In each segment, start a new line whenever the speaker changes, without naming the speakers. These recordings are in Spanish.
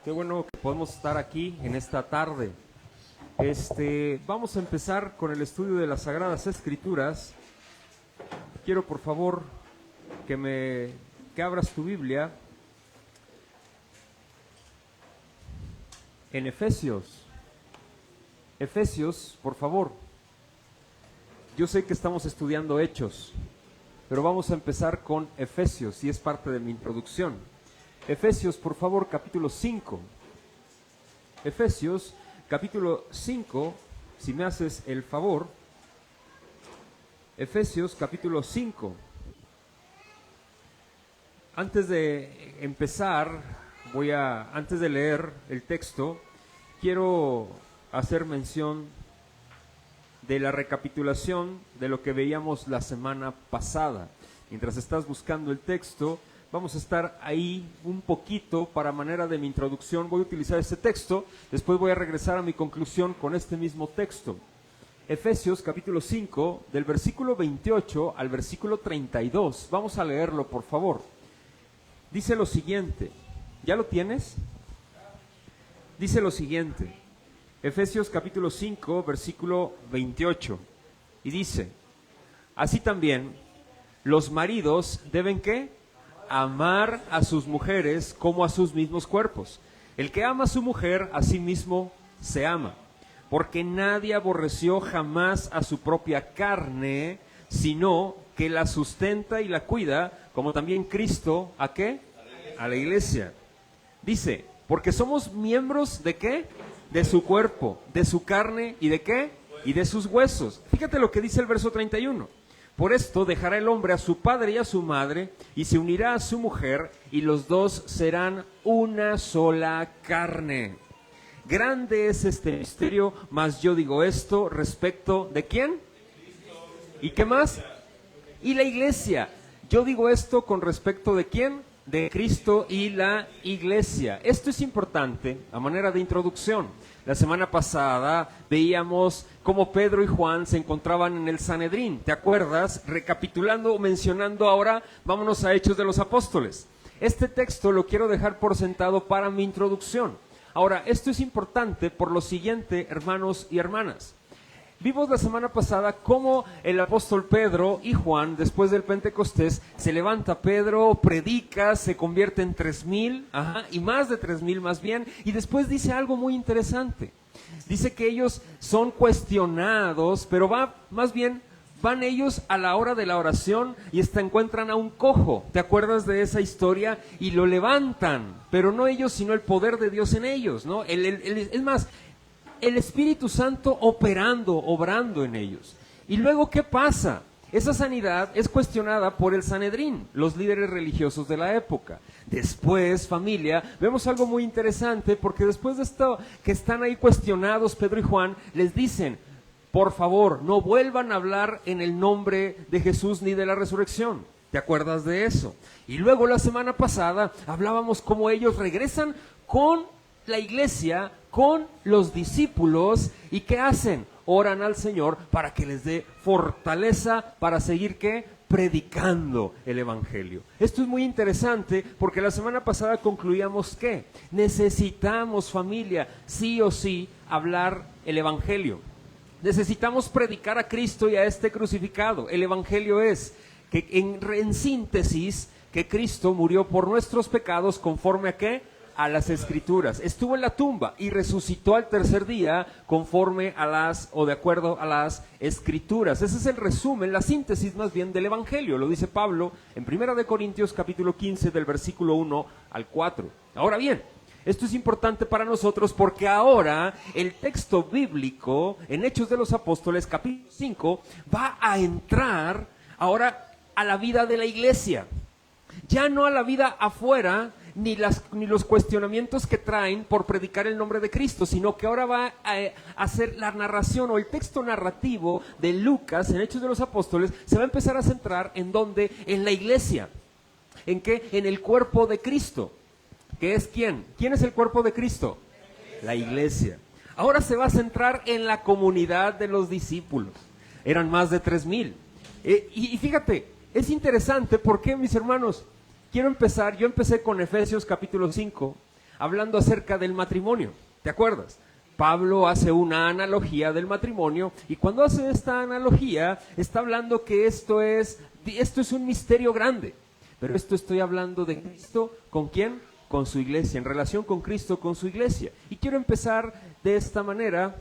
Qué bueno que podemos estar aquí en esta tarde. Vamos a empezar con el estudio de las Sagradas Escrituras. Quiero por favor que abras tu Biblia en Efesios. Efesios, por favor. Yo sé que estamos estudiando Hechos, pero vamos a empezar con Efesios y es parte de mi introducción. Efesios, por favor, capítulo 5. Efesios, capítulo 5, si me haces el favor. Efesios, capítulo 5. Antes de empezar, antes de leer el texto, quiero hacer mención de la recapitulación de lo que veíamos la semana pasada. Mientras estás buscando el texto, vamos a estar ahí un poquito para manera de mi introducción. Voy a utilizar este texto, después voy a regresar a mi conclusión con este mismo texto. Efesios capítulo 5, del versículo 28 al versículo 32. Vamos a leerlo, por favor. Dice lo siguiente. ¿Ya lo tienes? Dice lo siguiente. Efesios capítulo 5, versículo 28. Y dice: así también, los maridos deben ¿qué? Amar a sus mujeres como a sus mismos cuerpos. El que ama a su mujer, a sí mismo se ama. Porque nadie aborreció jamás a su propia carne, sino que la sustenta y la cuida, como también Cristo, ¿a qué? A la iglesia. Dice, porque somos miembros ¿de qué? De su cuerpo, de su carne y ¿de qué? Y de sus huesos. Fíjate lo que dice el verso 31. Por esto dejará el hombre a su padre y a su madre, y se unirá a su mujer, y los dos serán una sola carne. Grande es este misterio, mas yo digo esto respecto ¿de quién? ¿Y qué más? Y la iglesia. Yo digo esto con respecto ¿de quién? De Cristo y la iglesia. Esto es importante a manera de introducción. La semana pasada veíamos cómo Pedro y Juan se encontraban en el Sanedrín. ¿Te acuerdas? Recapitulando, mencionando ahora, vámonos a Hechos de los Apóstoles. Este texto lo quiero dejar por sentado para mi introducción. Ahora, esto es importante por lo siguiente, hermanos y hermanas. Vimos la semana pasada cómo el apóstol Pedro y Juan, después del Pentecostés, se levanta Pedro, predica, se convierte en 3,000, y más de 3,000 más bien, y después dice algo muy interesante. Dice que ellos son cuestionados, pero van ellos a la hora de la oración y encuentran a un cojo. ¿Te acuerdas de esa historia? Y lo levantan, pero no ellos, sino el poder de Dios en ellos, ¿no? Es más, el Espíritu Santo obrando en ellos. Y luego, ¿qué pasa? Esa sanidad es cuestionada por el Sanedrín, los líderes religiosos de la época. Después, familia, vemos algo muy interesante, porque después de esto que están ahí cuestionados Pedro y Juan, les dicen, por favor, no vuelvan a hablar en el nombre de Jesús ni de la resurrección. ¿Te acuerdas de eso? Y luego la semana pasada hablábamos cómo ellos regresan con la iglesia, con los discípulos, ¿y qué hacen? Oran al Señor para que les dé fortaleza para seguir ¿qué? Predicando el Evangelio. Esto es muy interesante porque la semana pasada concluíamos que necesitamos, familia, sí o sí, hablar el Evangelio. Necesitamos predicar a Cristo y a este crucificado. El Evangelio es que en síntesis, que Cristo murió por nuestros pecados conforme a ¿qué? A las Escrituras. Estuvo en la tumba y resucitó al tercer día conforme de acuerdo a las Escrituras. Ese es el resumen, la síntesis más bien del Evangelio. Lo dice Pablo en 1 Corintios capítulo 15 del versículo 1 al 4. Ahora bien, esto es importante para nosotros porque ahora el texto bíblico en Hechos de los Apóstoles capítulo 5 va a entrar ahora a la vida de la iglesia. Ya no a la vida afuera, ni los cuestionamientos que traen por predicar el nombre de Cristo, sino que ahora va a hacer la narración o el texto narrativo de Lucas en Hechos de los Apóstoles, se va a empezar a centrar en ¿dónde? En la iglesia. ¿En qué? En el cuerpo de Cristo. ¿Qué es quién? ¿Quién es el cuerpo de Cristo? La iglesia. Ahora se va a centrar en la comunidad de los discípulos. Eran más de 3,000. Y fíjate, es interesante porque, mis hermanos, yo empecé con Efesios capítulo 5, hablando acerca del matrimonio. ¿Te acuerdas? Pablo hace una analogía del matrimonio y cuando hace esta analogía está hablando que esto es un misterio grande. Pero esto estoy hablando de Cristo, ¿con quién? Con su iglesia, en relación con Cristo, con su iglesia. Y quiero empezar de esta manera,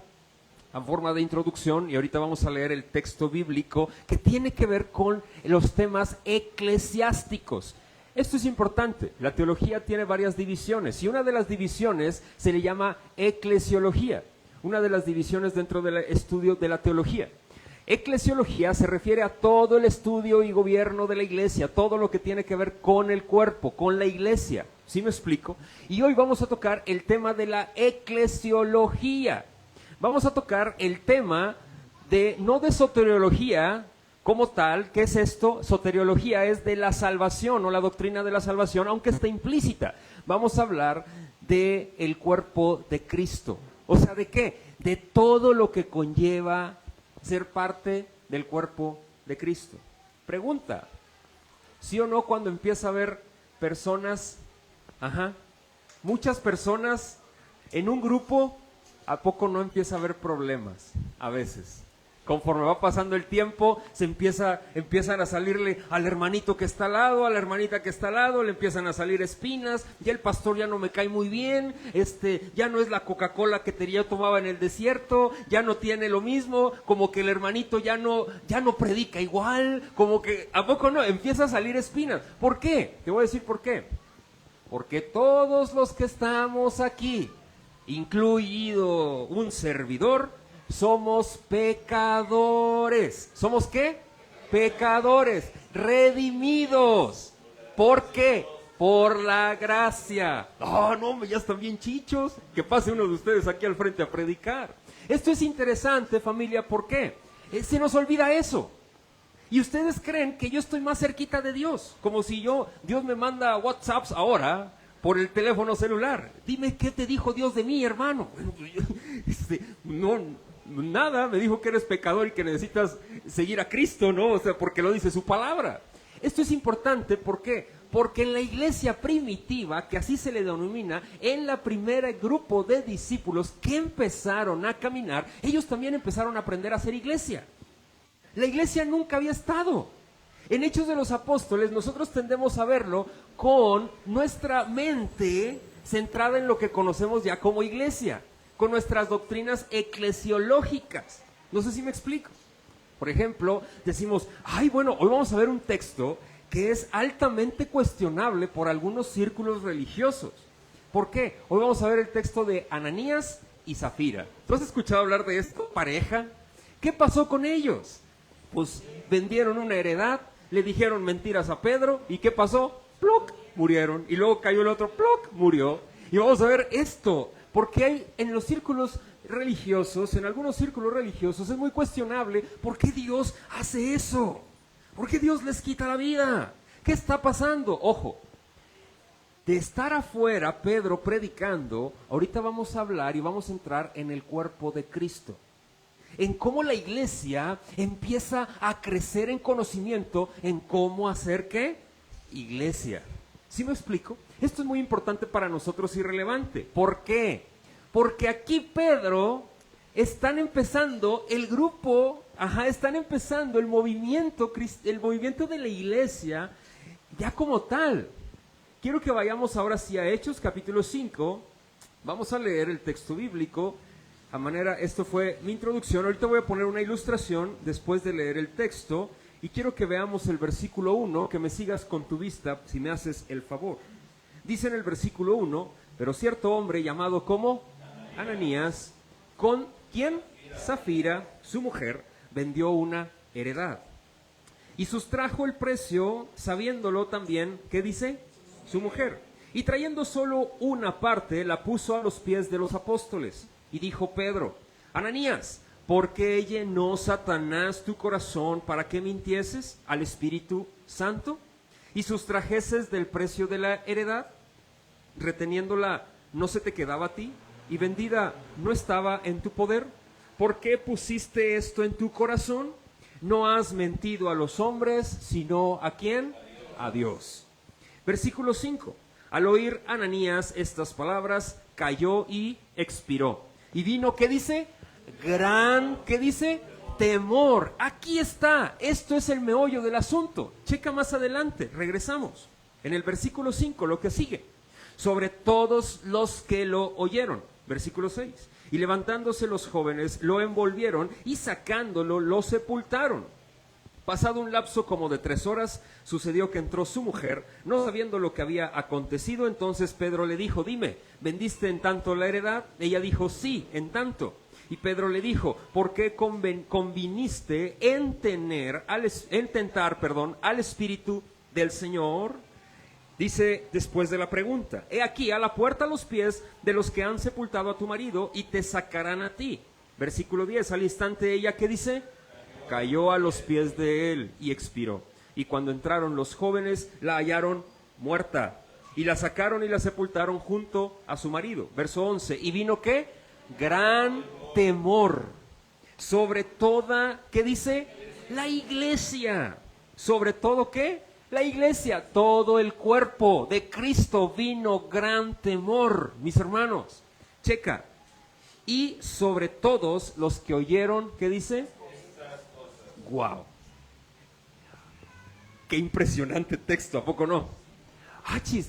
a forma de introducción, y ahorita vamos a leer el texto bíblico que tiene que ver con los temas eclesiásticos. Esto es importante, la teología tiene varias divisiones y una de las divisiones se le llama eclesiología, una de las divisiones dentro del estudio de la teología. Eclesiología se refiere a todo el estudio y gobierno de la iglesia, todo lo que tiene que ver con el cuerpo, con la iglesia. ¿Sí me explico? Y hoy vamos a tocar el tema de la eclesiología. Vamos a tocar el tema no de soteriología como tal. ¿Qué es esto? Soteriología es de la salvación o la doctrina de la salvación, aunque está implícita. Vamos a hablar del cuerpo de Cristo. O sea, ¿de qué? De todo lo que conlleva ser parte del cuerpo de Cristo. Pregunta, ¿sí o no cuando empieza a haber personas, muchas personas en un grupo, ¿a poco no empieza a haber problemas? A veces. Conforme va pasando el tiempo, empiezan a salirle al hermanito que está al lado, a la hermanita que está al lado, le empiezan a salir espinas, ya el pastor ya no me cae muy bien, ya no es la Coca-Cola que yo tomaba en el desierto, ya no tiene lo mismo, como que el hermanito ya no predica igual, como que, ¿a poco no? Empieza a salir espinas. ¿Por qué? Te voy a decir por qué. Porque todos los que estamos aquí, incluido un servidor, somos pecadores. ¿Somos qué? Pecadores, redimidos. ¿Por qué? Por la gracia. No, ya están bien chichos. Que pase uno de ustedes aquí al frente a predicar. Esto es interesante, familia, ¿por qué? Se nos olvida eso. Y ustedes creen que yo estoy más cerquita de Dios, como si Dios me manda WhatsApps ahora por el teléfono celular. Dime qué te dijo Dios de mí, hermano. Nada, me dijo que eres pecador y que necesitas seguir a Cristo, ¿no? O sea, porque lo dice su palabra. Esto es importante, ¿por qué? Porque en la iglesia primitiva, que así se le denomina, en la primera grupo de discípulos que empezaron a caminar, ellos también empezaron a aprender a hacer iglesia. La iglesia nunca había estado. En Hechos de los Apóstoles nosotros tendemos a verlo con nuestra mente centrada en lo que conocemos ya como iglesia, con nuestras doctrinas eclesiológicas. No sé si me explico. Por ejemplo, decimos, hoy vamos a ver un texto que es altamente cuestionable por algunos círculos religiosos. ¿Por qué? Hoy vamos a ver el texto de Ananías y Zafira. ¿Tú has escuchado hablar de esto, pareja? ¿Qué pasó con ellos? Pues vendieron una heredad, le dijeron mentiras a Pedro, ¿y qué pasó? ¡Ploc! Murieron. Y luego cayó el otro, ¡ploc! Murió. Y vamos a ver esto, porque hay en los círculos religiosos, en algunos círculos religiosos, es muy cuestionable por qué Dios hace eso. ¿Por qué Dios les quita la vida? ¿Qué está pasando? Ojo, de estar afuera, Pedro predicando, ahorita vamos a hablar y vamos a entrar en el cuerpo de Cristo. En cómo la iglesia empieza a crecer en conocimiento en cómo hacer ¿qué? Iglesia. ¿Sí me explico? Esto es muy importante para nosotros y relevante. ¿Por qué? Porque aquí Pedro están empezando el grupo, están empezando el movimiento de la iglesia ya como tal. Quiero que vayamos ahora sí a Hechos capítulo 5. Vamos a leer el texto bíblico. Esto fue mi introducción. Ahorita voy a poner una ilustración después de leer el texto y quiero que veamos el versículo 1, que me sigas con tu vista si me haces el favor. Dice en el versículo 1, pero cierto hombre llamado como Ananías, con quien Zafira, su mujer, vendió una heredad y sustrajo el precio, sabiéndolo también, ¿qué dice? Su mujer. Y trayendo solo una parte, la puso a los pies de los apóstoles. Y dijo Pedro, Ananías, ¿por qué llenó Satanás tu corazón para que mintieses al Espíritu Santo y sustrajeses del precio de la heredad? Reteniéndola, ¿no se te quedaba a ti? Y vendida, ¿no estaba en tu poder? ¿Por qué pusiste esto en tu corazón? No has mentido a los hombres, sino ¿a quién? A Dios. Versículo 5. Al oír Ananías estas palabras, cayó y expiró. Y vino, ¿qué dice? Gran, ¿qué dice? Temor. Aquí está. Esto es el meollo del asunto. Checa más adelante. Regresamos. En el versículo 5, lo que sigue. Sobre todos los que lo oyeron. Versículo 6. Y levantándose los jóvenes, lo envolvieron y sacándolo, lo sepultaron. Pasado un lapso como de 3 horas, sucedió que entró su mujer, no sabiendo lo que había acontecido. Entonces Pedro le dijo, dime, ¿vendiste en tanto la heredad? Ella dijo, sí, en tanto. Y Pedro le dijo, ¿por qué conviniste en tentar al Espíritu del Señor? Dice después de la pregunta, he aquí a la puerta a los pies de los que han sepultado a tu marido y te sacarán a ti. Versículo 10, al instante ella, ¿qué dice? Cayó a los pies de él y expiró. Y cuando entraron los jóvenes, la hallaron muerta. Y la sacaron y la sepultaron junto a su marido. Verso 11, ¿y vino qué? Gran temor sobre toda, ¿qué dice? La iglesia. ¿Sobre todo qué? La iglesia, todo el cuerpo de Cristo vino gran temor, mis hermanos. Checa. Y sobre todos los que oyeron, ¿qué dice? Wow. Qué impresionante texto, ¿a poco no?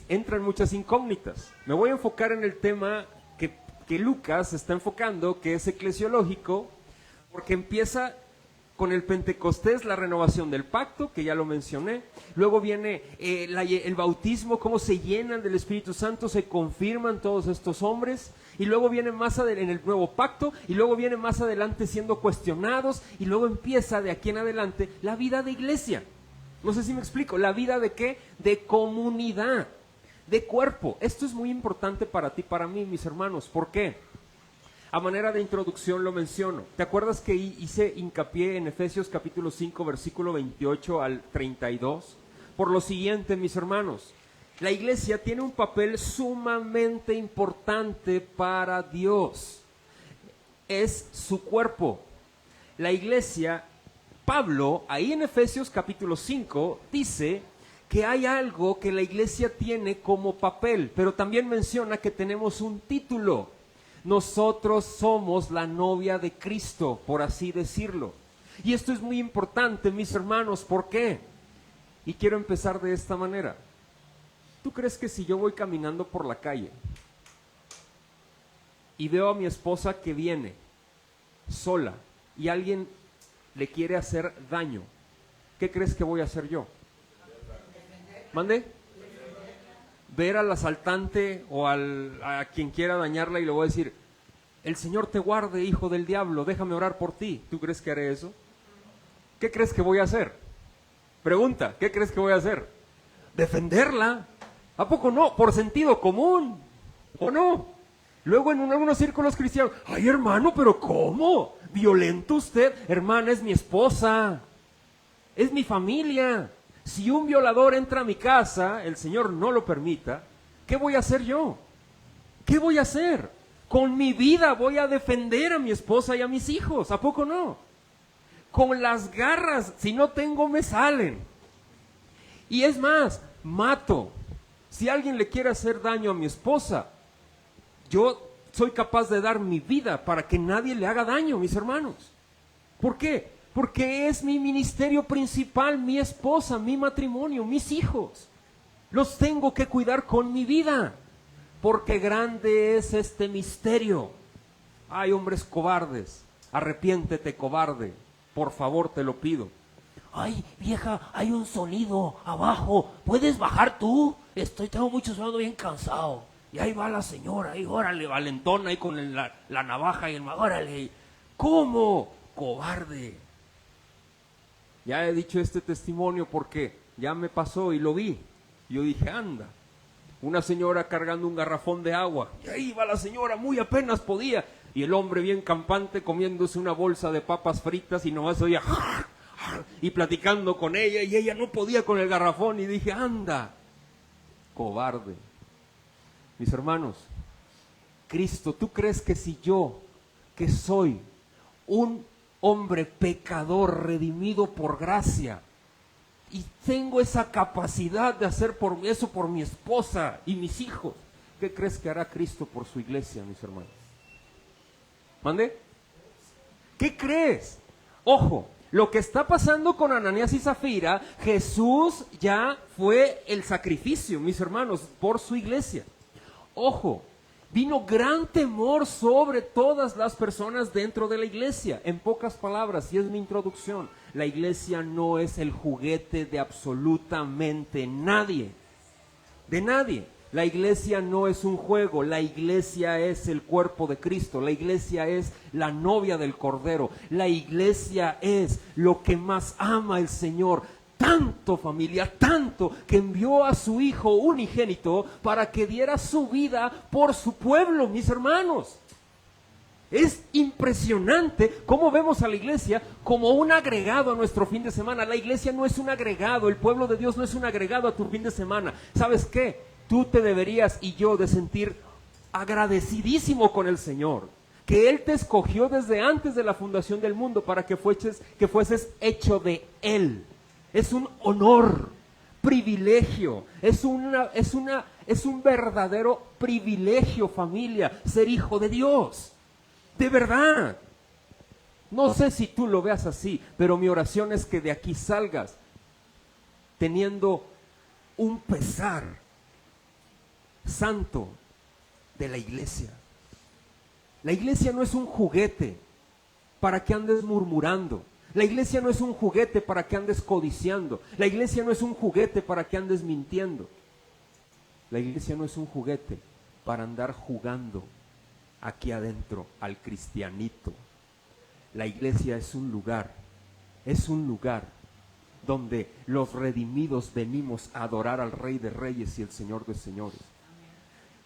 Entran muchas incógnitas. Me voy a enfocar en el tema que Lucas está enfocando, que es eclesiológico, porque empieza con el Pentecostés, la renovación del pacto, que ya lo mencioné. Luego viene el bautismo, cómo se llenan del Espíritu Santo, se confirman todos estos hombres. Y luego viene en el nuevo pacto, y luego viene más adelante siendo cuestionados, y luego empieza de aquí en adelante la vida de iglesia. No sé si me explico, la vida de ¿qué? De comunidad, de cuerpo. Esto es muy importante para ti, para mí, mis hermanos. ¿Por qué? A manera de introducción lo menciono. ¿Te acuerdas que hice hincapié en Efesios capítulo 5, versículo 28 al 32? Por lo siguiente, mis hermanos, la iglesia tiene un papel sumamente importante para Dios. Es su cuerpo. La iglesia, Pablo, ahí en Efesios capítulo 5, dice que hay algo que la iglesia tiene como papel, pero también menciona que tenemos un título. Nosotros somos la novia de Cristo, por así decirlo. Y esto es muy importante, mis hermanos. ¿Por qué? Y quiero empezar de esta manera. ¿Tú crees que si yo voy caminando por la calle y veo a mi esposa que viene sola y alguien le quiere hacer daño, qué crees que voy a hacer yo? ¿Mande? Ver al asaltante o a quien quiera dañarla y le voy a decir, el Señor te guarde, hijo del diablo, déjame orar por ti. ¿Tú crees que haré eso? ¿Qué crees que voy a hacer? Pregunta, ¿qué crees que voy a hacer? Defenderla. ¿A poco no? Por sentido común. ¿O no? Luego en algunos círculos cristianos, ay hermano, pero ¿cómo? ¿Violento usted? Hermana, es mi esposa. Es mi familia. Si un violador entra a mi casa, el Señor no lo permita, ¿qué voy a hacer yo? ¿Qué voy a hacer? Con mi vida voy a defender a mi esposa y a mis hijos, ¿a poco no? Con las garras, si no tengo, me salen. Y es más, mato. Si alguien le quiere hacer daño a mi esposa, yo soy capaz de dar mi vida para que nadie le haga daño, mis hermanos. ¿Por qué? Porque es mi ministerio principal, mi esposa, mi matrimonio, mis hijos. Los tengo que cuidar con mi vida, porque grande es este misterio. Hay hombres cobardes, arrepiéntete, cobarde, por favor te lo pido. Ay, vieja, hay un sonido abajo, ¿puedes bajar tú? Tengo mucho sueño, bien cansado. Y ahí va la señora, ahí, órale, valentona, ahí con la navaja y órale. ¿Cómo? Cobarde. Ya he dicho este testimonio porque ya me pasó y lo vi. Yo dije, anda, una señora cargando un garrafón de agua. Y ahí va la señora, muy apenas podía. Y el hombre bien campante comiéndose una bolsa de papas fritas y nomás oía y platicando con ella. Y ella no podía con el garrafón. Y dije, anda, cobarde. Mis hermanos, Cristo, ¿tú crees que si yo, que soy un hombre pecador redimido por gracia y tengo esa capacidad de hacer eso por mi esposa y mis hijos, ¿qué crees que hará Cristo por su iglesia, mis hermanos? ¿Mande? ¿Qué crees? Ojo, lo que está pasando con Ananías y Zafira, Jesús ya fue el sacrificio, mis hermanos, por su iglesia. Ojo, vino gran temor sobre todas las personas dentro de la iglesia. En pocas palabras, y es mi introducción, la iglesia no es el juguete de absolutamente nadie. De nadie. La iglesia no es un juego, la iglesia es el cuerpo de Cristo, la iglesia es la novia del Cordero, la iglesia es lo que más ama el Señor. Tanto, familia, tanto, que envió a su Hijo unigénito para que diera su vida por su pueblo, mis hermanos. Es impresionante cómo vemos a la iglesia como un agregado a nuestro fin de semana. La iglesia no es un agregado, el pueblo de Dios no es un agregado a tu fin de semana. ¿Sabes qué? Tú te deberías y yo de sentir agradecidísimo con el Señor, que Él te escogió desde antes de la fundación del mundo para que fueses hecho de Él. Es un honor, privilegio, es un verdadero privilegio, familia, ser hijo de Dios. De verdad. No sé si tú lo veas así, pero mi oración es que de aquí salgas teniendo un pesar santo de la iglesia. La iglesia no es un juguete para que andes murmurando. La iglesia no es un juguete para que andes codiciando. La iglesia no es un juguete para que andes mintiendo. La iglesia no es un juguete para andar jugando aquí adentro al cristianito. La iglesia es un lugar donde los redimidos venimos a adorar al Rey de Reyes y el Señor de Señores.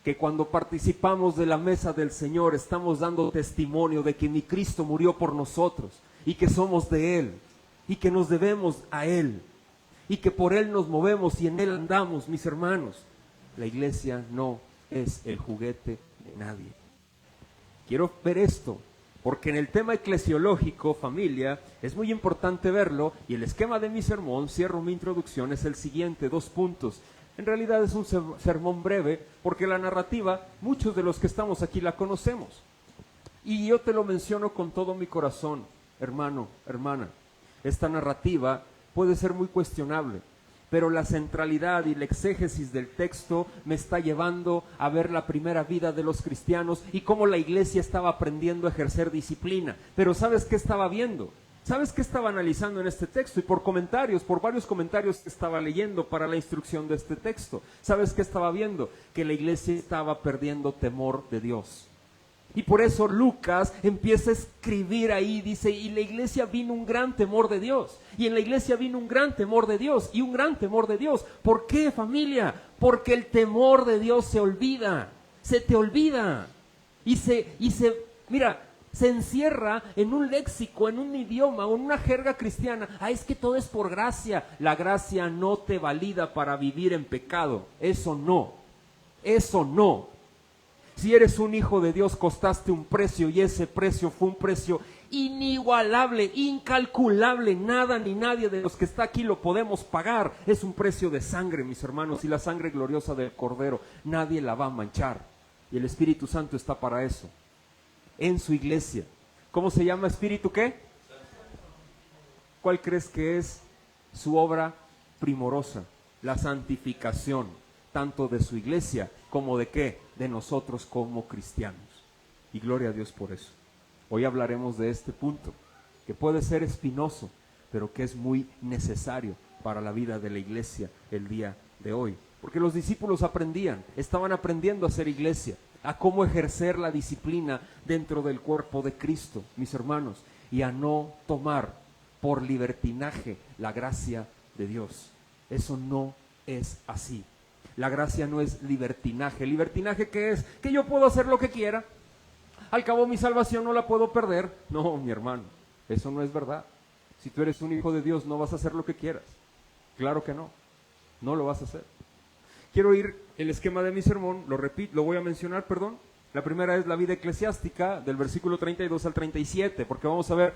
Que cuando participamos de la mesa del Señor estamos dando testimonio de que mi Cristo murió por nosotros y que somos de Él y que nos debemos a Él y que por Él nos movemos y en Él andamos, mis hermanos. La iglesia no es el juguete de nadie. Quiero ver esto, porque en el tema eclesiológico, familia, es muy importante verlo, y el esquema de mi sermón, cierro mi introducción, es el siguiente, 2 puntos. En realidad es un sermón breve, porque la narrativa, muchos de los que estamos aquí la conocemos. Y yo te lo menciono con todo mi corazón, hermano, hermana. Esta narrativa puede ser muy cuestionable, pero la centralidad y la exégesis del texto me está llevando a ver la primera vida de los cristianos y cómo la iglesia estaba aprendiendo a ejercer disciplina. Pero ¿sabes qué estaba viendo? ¿Sabes qué estaba analizando en este texto? Y por varios comentarios que estaba leyendo para la instrucción de este texto, ¿sabes qué estaba viendo? Que la iglesia estaba perdiendo temor de Dios. Y por eso Lucas empieza a escribir ahí, dice, y la iglesia vino un gran temor de Dios. Y en la iglesia vino un gran temor de Dios y un gran temor de Dios. ¿Por qué, familia? Porque el temor de Dios se olvida, se te olvida. Mira, se encierra en un léxico, en un idioma o en una jerga cristiana. Es que todo es por gracia. La gracia no te valida para vivir en pecado. Eso no. Si eres un hijo de Dios, costaste un precio y ese precio fue un precio inigualable, incalculable. Nada ni nadie de los que está aquí lo podemos pagar. Es un precio de sangre, mis hermanos, y la sangre gloriosa del Cordero nadie la va a manchar. Y el Espíritu Santo está para eso. En su iglesia. ¿Cómo se llama Espíritu qué? ¿Cuál crees que es su obra primorosa? La santificación, tanto de su iglesia como de qué, de nosotros como cristianos. Y gloria a Dios por eso. Hoy hablaremos de este punto, que puede ser espinoso, pero que es muy necesario para la vida de la iglesia el día de hoy. Porque los discípulos estaban aprendiendo a ser iglesia, a cómo ejercer la disciplina dentro del cuerpo de Cristo, mis hermanos, y a no tomar por libertinaje la gracia de Dios. Eso no es así. La gracia no es libertinaje. ¿Libertinaje qué es? Que yo puedo hacer lo que quiera. Al cabo mi salvación no la puedo perder. No, mi hermano, eso no es verdad. Si tú eres un hijo de Dios, no vas a hacer lo que quieras. Claro que no. No lo vas a hacer. Quiero ir el esquema de mi sermón, lo repito, lo voy a mencionar, La primera es la vida eclesiástica, del versículo 32 al 37, porque vamos a ver,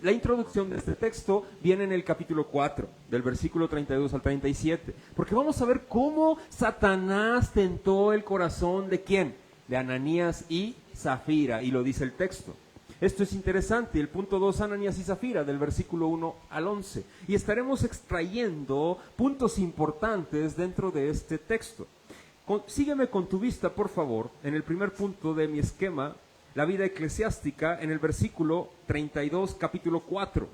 la introducción de este texto viene en el capítulo 4, del versículo 32 al 37, porque vamos a ver cómo Satanás tentó el corazón de ¿quién? De Ananías y Zafira, y lo dice el texto. Esto es interesante, el punto 2, Ananías y Zafira, del versículo 1 al 11, y estaremos extrayendo puntos importantes dentro de este texto. Sígueme con tu vista, por favor, en el primer punto de mi esquema, la vida eclesiástica, en el versículo 32, capítulo 4.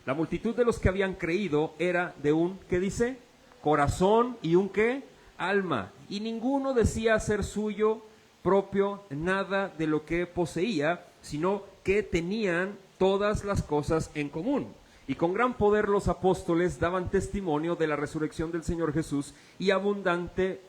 La multitud de los que habían creído era de un, ¿qué dice? Corazón y un ¿qué? Alma. Y ninguno decía ser suyo propio nada de lo que poseía, sino que tenían todas las cosas en común. Y con gran poder los apóstoles daban testimonio de la resurrección del Señor Jesús, y abundante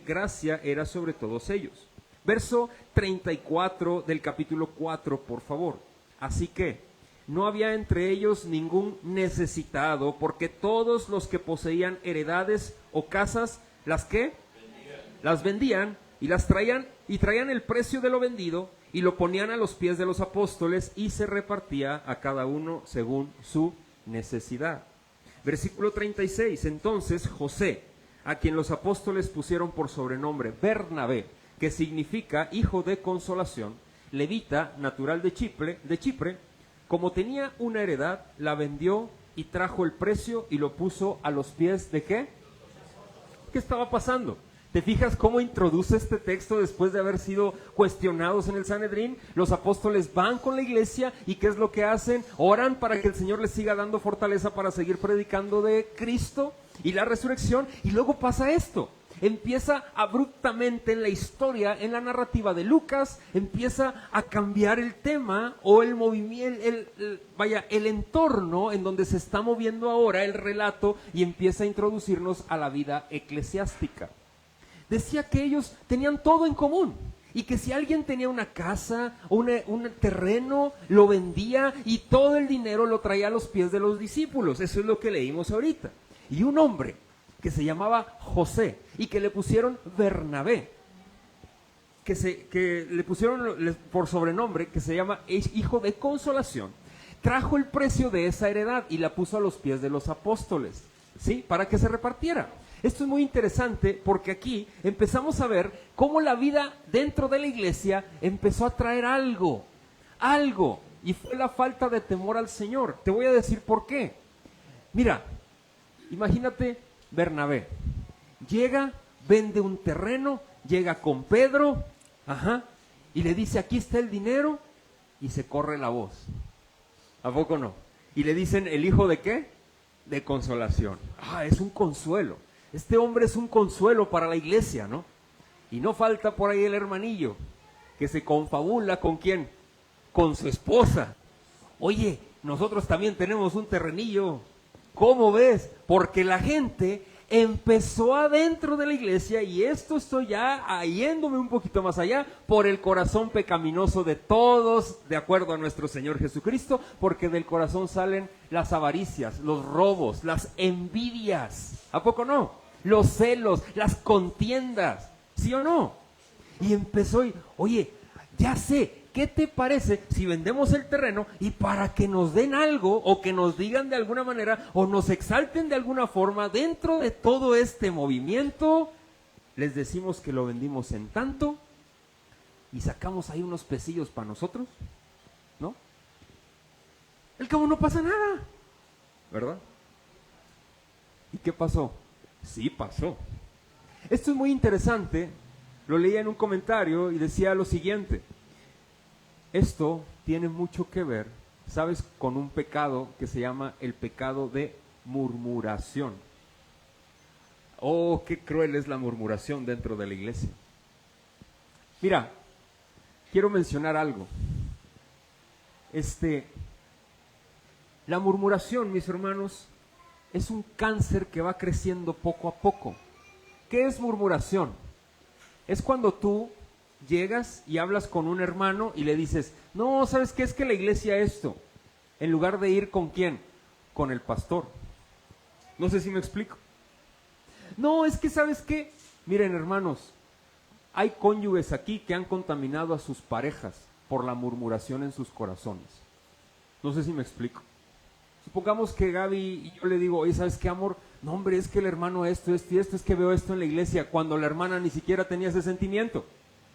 gracia era sobre todos ellos. Verso 34 del capítulo 4, por favor. Así que no había entre ellos ningún necesitado, porque todos los que poseían heredades o casas, ¿las qué? Las vendían y las traían el precio de lo vendido y lo ponían a los pies de los apóstoles, y se repartía a cada uno según su necesidad. Versículo 36. Entonces José, a quien los apóstoles pusieron por sobrenombre Bernabé, que significa hijo de consolación, levita, natural de Chipre, como tenía una heredad, la vendió y trajo el precio y lo puso a los pies de ¿qué? ¿Qué estaba pasando? ¿Te fijas cómo introduce este texto después de haber sido cuestionados en el Sanedrín? Los apóstoles van con la iglesia y ¿qué es lo que hacen? Oran para que el Señor les siga dando fortaleza para seguir predicando de Cristo y la resurrección, y luego pasa esto. Empieza abruptamente en la historia, en la narrativa de Lucas, empieza a cambiar el tema o el movimiento, el entorno en donde se está moviendo ahora el relato, y empieza a introducirnos a la vida eclesiástica. Decía que ellos tenían todo en común, y que si alguien tenía una casa o un terreno, lo vendía y todo el dinero lo traía a los pies de los discípulos. Eso es lo que leímos ahorita. Y un hombre que se llamaba José y que le pusieron Bernabé, que le pusieron por sobrenombre, que se llama hijo de consolación, trajo el precio de esa heredad y la puso a los pies de los apóstoles, ¿sí? Para que se repartiera. Esto es muy interesante porque aquí empezamos a ver cómo la vida dentro de la iglesia empezó a traer algo, y fue la falta de temor al Señor. Te voy a decir por qué. Mira, imagínate Bernabé, llega, vende un terreno, llega con Pedro, y le dice, aquí está el dinero, y se corre la voz. ¿A poco no? Y le dicen, ¿el hijo de qué? De consolación. Es un consuelo. Este hombre es un consuelo para la iglesia, ¿no? Y no falta por ahí el hermanillo que se confabula ¿con quién? Con su esposa. Oye, nosotros también tenemos un terrenillo. ¿Cómo ves? Porque la gente empezó adentro de la iglesia, y esto estoy ya yéndome un poquito más allá, por el corazón pecaminoso de todos, de acuerdo a nuestro Señor Jesucristo, porque del corazón salen las avaricias, los robos, las envidias. ¿A poco no? Los celos, las contiendas, ¿sí o no? Y empezó, oye, ya sé, ¿qué te parece si vendemos el terreno y para que nos den algo, o que nos digan de alguna manera, o nos exalten de alguna forma dentro de todo este movimiento, les decimos que lo vendimos en tanto y sacamos ahí unos pesillos para nosotros, ¿no? Al cabo no pasa nada, ¿verdad? ¿Y qué pasó? Sí pasó. Esto es muy interesante. Lo leía en un comentario y decía lo siguiente: esto tiene mucho que ver, ¿sabes?, con un pecado que se llama el pecado de murmuración. Oh, qué cruel es la murmuración dentro de la iglesia. Mira, quiero mencionar algo. La murmuración, mis hermanos, es un cáncer que va creciendo poco a poco. ¿Qué es murmuración? Es cuando tú llegas y hablas con un hermano y le dices, no, ¿sabes qué? Es que la iglesia esto, en lugar de ir ¿con quién? Con el pastor. No sé si me explico. No, es que ¿sabes qué? Miren, hermanos, Hay cónyuges aquí que han contaminado a sus parejas por la murmuración en sus corazones. No sé si me explico. Supongamos que Gaby y yo le digo, oye, ¿sabes qué, amor? No, hombre, es que el hermano esto y esto, es que veo esto en la iglesia, cuando la hermana ni siquiera tenía ese sentimiento.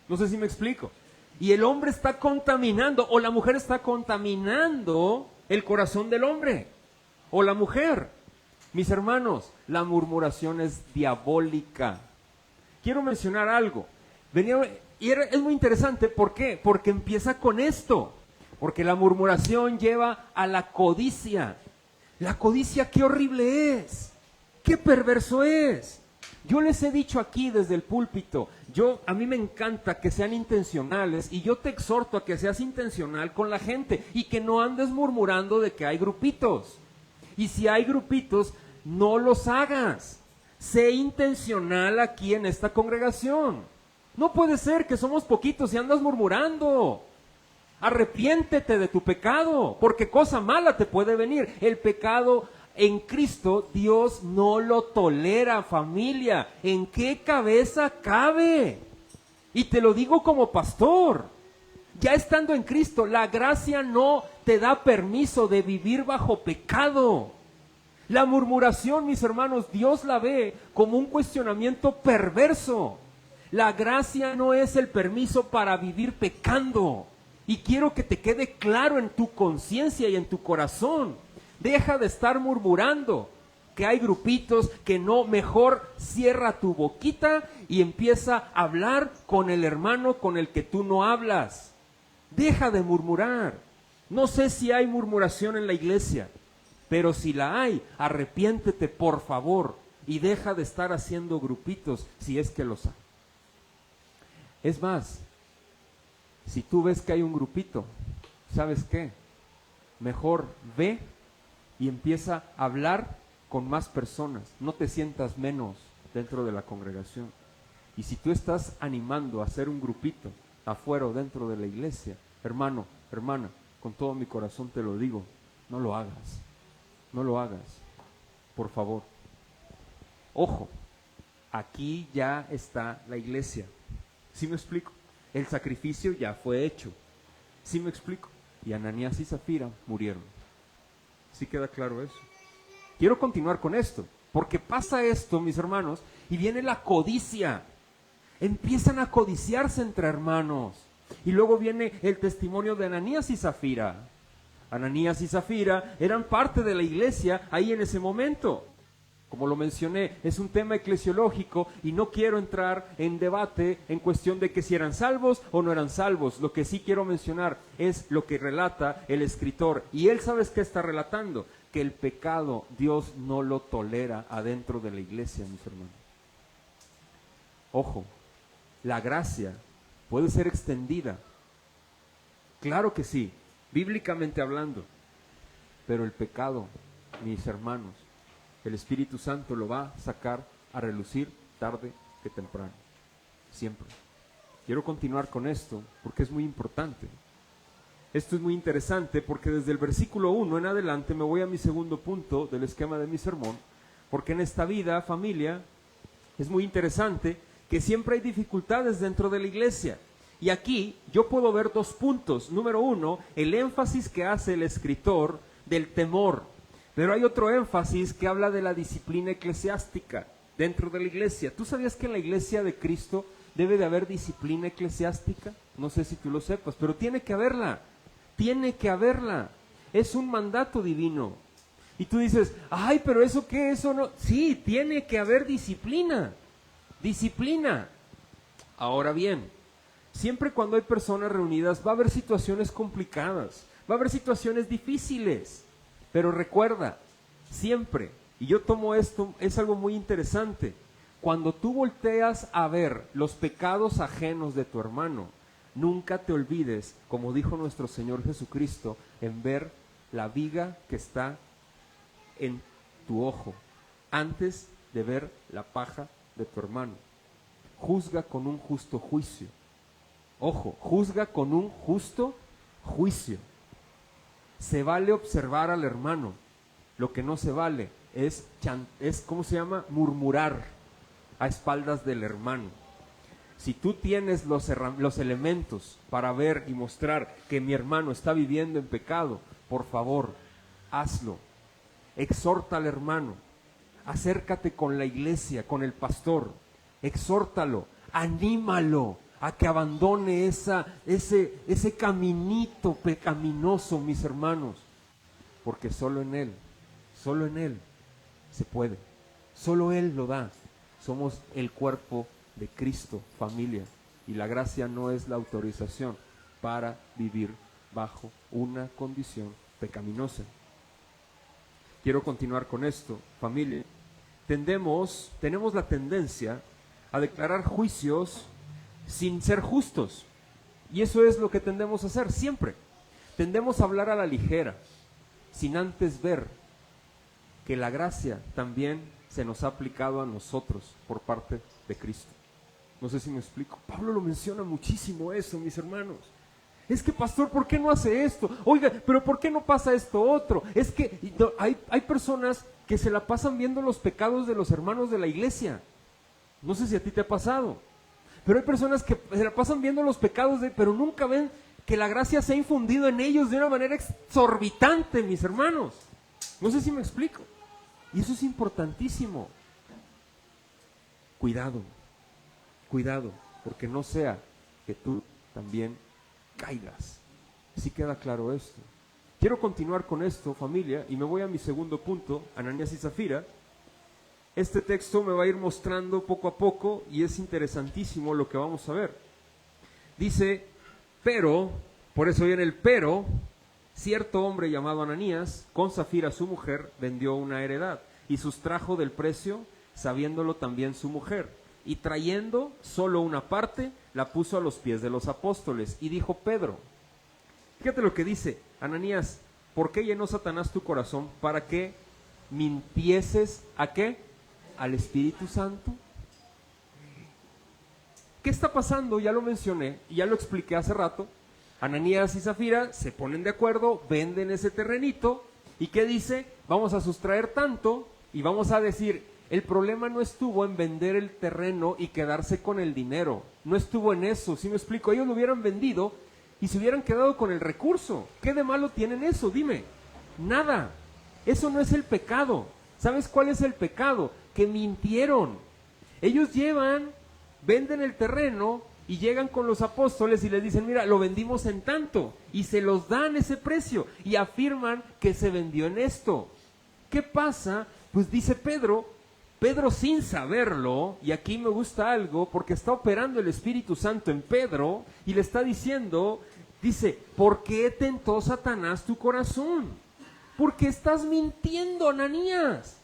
No sé si me explico. Y el hombre está contaminando, o la mujer está contaminando el corazón del hombre, o la mujer. Mis hermanos, la murmuración es diabólica. Quiero mencionar algo. Es muy interesante, ¿por qué? Porque empieza con esto. Porque la murmuración lleva a la codicia. La codicia, qué horrible es. Qué perverso es. Yo les he dicho aquí desde el púlpito, a mí me encanta que sean intencionales y yo te exhorto a que seas intencional con la gente y que no andes murmurando de que hay grupitos. Y si hay grupitos, no los hagas. Sé intencional aquí en esta congregación. No puede ser que somos poquitos y andas murmurando. Arrepiéntete de tu pecado, porque cosa mala te puede venir. El pecado en Cristo, Dios no lo tolera, familia. ¿En qué cabeza cabe? Y te lo digo como pastor. Ya estando en Cristo, la gracia no te da permiso de vivir bajo pecado. La murmuración, mis hermanos, Dios la ve como un cuestionamiento perverso. La gracia no es el permiso para vivir pecando. Y quiero que te quede claro en tu conciencia y en tu corazón. Deja de estar murmurando que hay grupitos, que no, mejor cierra tu boquita y empieza a hablar con el hermano con el que tú no hablas. Deja de murmurar. No sé si hay murmuración en la iglesia, pero si la hay, arrepiéntete por favor y deja de estar haciendo grupitos si es que los hay. Es más, si tú ves que hay un grupito, ¿sabes qué? Mejor ve y empieza a hablar con más personas. No te sientas menos dentro de la congregación. Y si tú estás animando a hacer un grupito afuera o dentro de la iglesia, hermano, hermana, con todo mi corazón te lo digo, no lo hagas. No lo hagas, por favor. Ojo, aquí ya está la iglesia. ¿Sí me explico? El sacrificio ya fue hecho. ¿Sí me explico? Y Ananías y Zafira murieron. ¿Sí queda claro eso? Quiero continuar con esto, porque pasa esto, mis hermanos, y viene la codicia. Empiezan a codiciarse entre hermanos. Y luego viene el testimonio de Ananías y Zafira. Ananías y Zafira eran parte de la iglesia ahí en ese momento. Como lo mencioné, es un tema eclesiológico y no quiero entrar en debate en cuestión de que si eran salvos o no eran salvos. Lo que sí quiero mencionar es lo que relata el escritor. Y él, ¿sabes qué está relatando? Que el pecado Dios no lo tolera adentro de la iglesia, mis hermanos. Ojo, la gracia puede ser extendida. Claro que sí, bíblicamente hablando. Pero el pecado, mis hermanos, el Espíritu Santo lo va a sacar a relucir tarde que temprano. Siempre. Quiero continuar con esto porque es muy importante. Esto es muy interesante porque desde el versículo 1 en adelante me voy a mi segundo punto del esquema de mi sermón, porque en esta vida, familia, es muy interesante que siempre hay dificultades dentro de la iglesia. Y aquí yo puedo ver dos puntos. Número uno, el énfasis que hace el escritor del temor. Pero hay otro énfasis que habla de la disciplina eclesiástica dentro de la iglesia. ¿Tú sabías que en la iglesia de Cristo debe de haber disciplina eclesiástica? No sé si tú lo sepas, pero tiene que haberla. Tiene que haberla. Es un mandato divino. Y tú dices, ay, pero ¿eso qué? Eso no. Sí, tiene que haber disciplina. Disciplina. Ahora bien, siempre cuando hay personas reunidas va a haber situaciones complicadas, va a haber situaciones difíciles. Pero recuerda, siempre, y yo tomo esto, es algo muy interesante, cuando tú volteas a ver los pecados ajenos de tu hermano, nunca te olvides, como dijo nuestro Señor Jesucristo, en ver la viga que está en tu ojo, antes de ver la paja de tu hermano. Juzga con un justo juicio. Ojo, juzga con un justo juicio. Se vale observar al hermano. Lo que no se vale es ¿cómo se llama? Murmurar a espaldas del hermano. Si tú tienes los elementos para ver y mostrar que mi hermano está viviendo en pecado, por favor, hazlo. Exhorta al hermano. Acércate con la iglesia, con el pastor. Exhórtalo, anímalo a que abandone ese caminito pecaminoso, mis hermanos. Porque solo en Él se puede. Solo Él lo da. Somos el cuerpo de Cristo, familia. Y la gracia no es la autorización para vivir bajo una condición pecaminosa. Quiero continuar con esto, familia. Tenemos la tendencia a declarar juicios sin ser justos. Y eso es lo que tendemos a hacer siempre. Tendemos a hablar a la ligera, sin antes ver que la gracia también se nos ha aplicado a nosotros por parte de Cristo. No sé si me explico. Pablo lo menciona muchísimo eso, mis hermanos. Es que, pastor, ¿por qué no hace esto? Oiga, pero ¿por qué no pasa esto otro? Es que hay personas que se la pasan viendo los pecados de los hermanos de la iglesia. No sé si a ti te ha pasado. Pero hay personas que se la pasan viendo los pecados, pero nunca ven que la gracia se ha infundido en ellos de una manera exorbitante, mis hermanos. No sé si me explico. Y eso es importantísimo. Cuidado, porque no sea que tú también caigas. ¿Sí queda claro esto? Quiero continuar con esto, familia, y me voy a mi segundo punto, Ananías y Zafira. Este texto me va a ir mostrando poco a poco y es interesantísimo lo que vamos a ver. Dice, pero, por eso viene el pero, cierto hombre llamado Ananías, con Zafira su mujer, vendió una heredad y sustrajo del precio, sabiéndolo también su mujer. Y trayendo solo una parte, la puso a los pies de los apóstoles. Y dijo Pedro, fíjate lo que dice, Ananías, ¿por qué llenó Satanás tu corazón? ¿Para que mintieses a qué? ¿Al Espíritu Santo? ¿Qué está pasando? Ya lo mencioné, ya lo expliqué hace rato. Ananías y Zafira se ponen de acuerdo, venden ese terrenito. ¿Y qué dice? Vamos a sustraer tanto y vamos a decir, el problema no estuvo en vender el terreno y quedarse con el dinero. No estuvo en eso, ¿sí me explico? Ellos lo hubieran vendido y se hubieran quedado con el recurso. ¿Qué de malo tienen eso? Dime. Nada. Eso no es el pecado. ¿Sabes cuál es el pecado? Que mintieron. Ellos venden el terreno y llegan con los apóstoles y les dicen, mira, lo vendimos en tanto. Y se los dan ese precio y afirman que se vendió en esto. ¿Qué pasa? Pues dice Pedro sin saberlo, y aquí me gusta algo, porque está operando el Espíritu Santo en Pedro, y le está diciendo, dice, ¿por qué tentó Satanás tu corazón? Porque estás mintiendo, Ananías.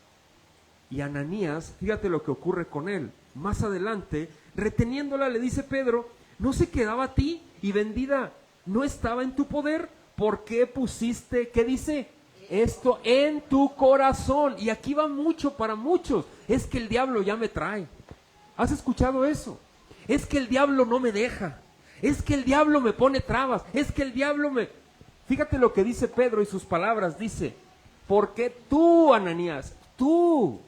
Y Ananías, fíjate lo que ocurre con él. Más adelante, reteniéndola, le dice Pedro, ¿no se quedaba a ti y vendida no estaba en tu poder? ¿Por qué pusiste, qué dice? Esto en tu corazón. Y aquí va mucho para muchos. Es que el diablo ya me trae. ¿Has escuchado eso? Es que el diablo no me deja. Es que el diablo me pone trabas. Es que el diablo me... Fíjate lo que dice Pedro y sus palabras. Dice, porque tú, Ananías, tú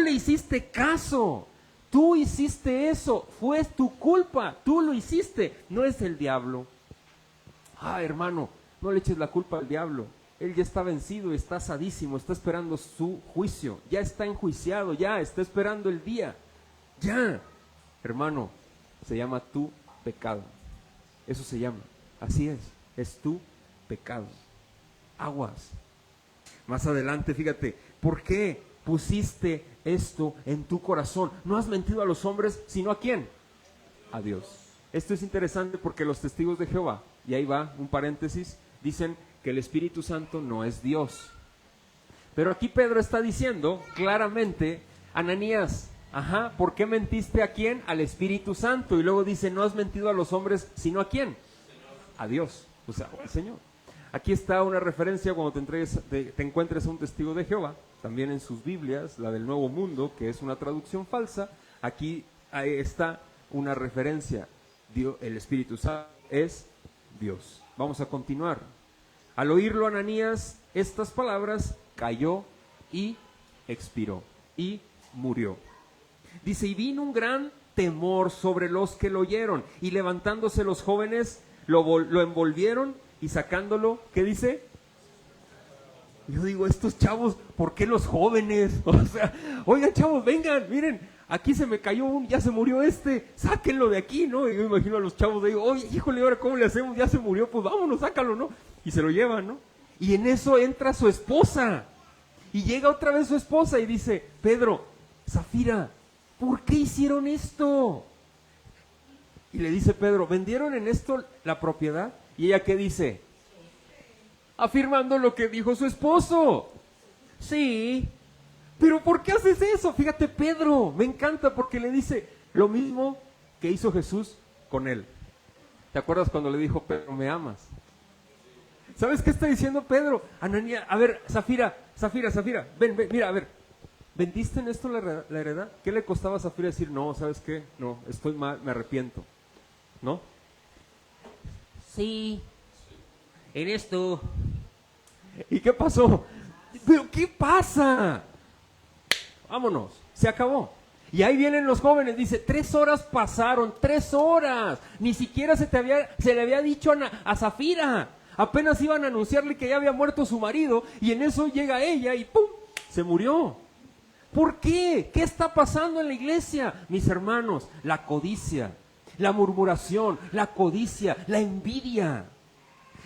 le hiciste caso. Tú hiciste eso. Fue tu culpa. Tú lo hiciste. No es el diablo. Hermano, no le eches la culpa al diablo. Él ya está vencido, está asadísimo, está esperando su juicio, ya está enjuiciado, ya está esperando el día, ya. Hermano, se llama tu pecado, eso se llama, así es tu pecado. Aguas. Más adelante, fíjate, ¿por qué pusiste esto en tu corazón? No has mentido a los hombres, sino ¿a quién? A Dios. Esto es interesante porque los testigos de Jehová, y ahí va un paréntesis, dicen que el Espíritu Santo no es Dios. Pero aquí Pedro está diciendo claramente, Ananías, ¿por qué mentiste a quién? Al Espíritu Santo. Y luego dice, no has mentido a los hombres, sino ¿a quién? A Dios, o sea, al Señor. Aquí está una referencia cuando te encuentres a un testigo de Jehová, también en sus Biblias, la del Nuevo Mundo, que es una traducción falsa. Aquí está una referencia, el Espíritu Santo es Dios. Vamos a continuar. Al oírlo Ananías estas palabras, cayó y expiró y murió. Dice, y vino un gran temor sobre los que lo oyeron. Y levantándose los jóvenes, lo envolvieron y sacándolo, ¿qué dice? Yo digo, estos chavos, ¿por qué los jóvenes? O sea, oigan chavos, vengan, miren, aquí se me cayó ya se murió sáquenlo de aquí, ¿no? Y yo me imagino a los chavos, digo, oye, híjole, ahora ¿cómo le hacemos? Ya se murió, pues vámonos, sácalo, ¿no? Y se lo llevan, ¿no? Y en eso entra su esposa. Y llega otra vez su esposa y dice, Pedro, Zafira, ¿por qué hicieron esto? Y le dice Pedro, ¿vendieron en esto la propiedad? Y ella, ¿qué dice? Afirmando lo que dijo su esposo. Sí, pero ¿por qué haces eso? Fíjate, Pedro, me encanta porque le dice lo mismo que hizo Jesús con él. ¿Te acuerdas cuando le dijo, Pedro, me amas? ¿Sabes qué está diciendo Pedro? Ananías, a ver, Zafira, ven, mira, a ver, ¿vendiste en esto la heredad? ¿Qué le costaba a Zafira decir, no, ¿sabes qué? No, estoy mal, me arrepiento, ¿no? Sí, en esto. ¿Y qué pasó? ¿Pero qué pasa? Vámonos, se acabó. Y ahí vienen los jóvenes, dice, 3 horas pasaron, 3 horas. Ni siquiera se le había dicho a Zafira. Apenas iban a anunciarle que ya había muerto su marido y en eso llega ella y ¡pum! Se murió. ¿Por qué? ¿Qué está pasando en la iglesia? Mis hermanos, la codicia, la murmuración, la codicia, la envidia,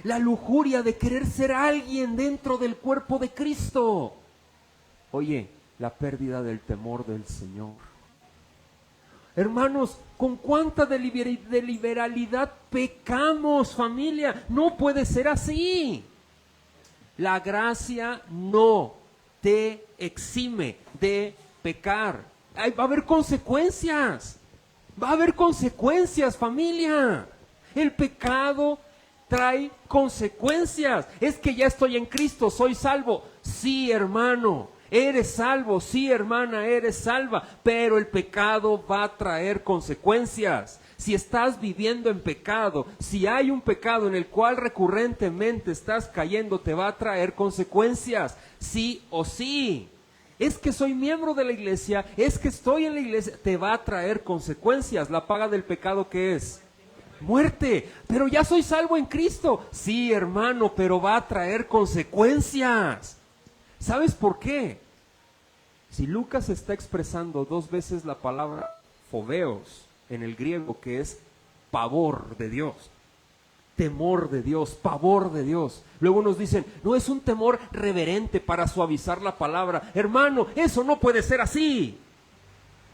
la lujuria de querer ser alguien dentro del cuerpo de Cristo. Oye, la pérdida del temor del Señor. Hermanos, ¿con cuánta deliberalidad pecamos, familia? No puede ser así. La gracia no te exime de pecar. Va a haber consecuencias. Va a haber consecuencias, familia. El pecado trae consecuencias. Es que ya estoy en Cristo, soy salvo. Sí, hermano. Eres salvo, sí, hermana, eres salva, pero el pecado va a traer consecuencias. Si estás viviendo en pecado, si hay un pecado en el cual recurrentemente estás cayendo, te va a traer consecuencias, sí o sí. Es que soy miembro de la iglesia, es que estoy en la iglesia, te va a traer consecuencias. La paga del pecado, ¿qué es? Muerte. Pero ya soy salvo en Cristo. Sí, hermano, pero va a traer consecuencias. ¿Sabes por qué? Si Lucas está expresando 2 veces la palabra foveos en el griego, que es pavor de Dios, temor de Dios, pavor de Dios. Luego nos dicen, no es un temor reverente para suavizar la palabra. Hermano, eso no puede ser así.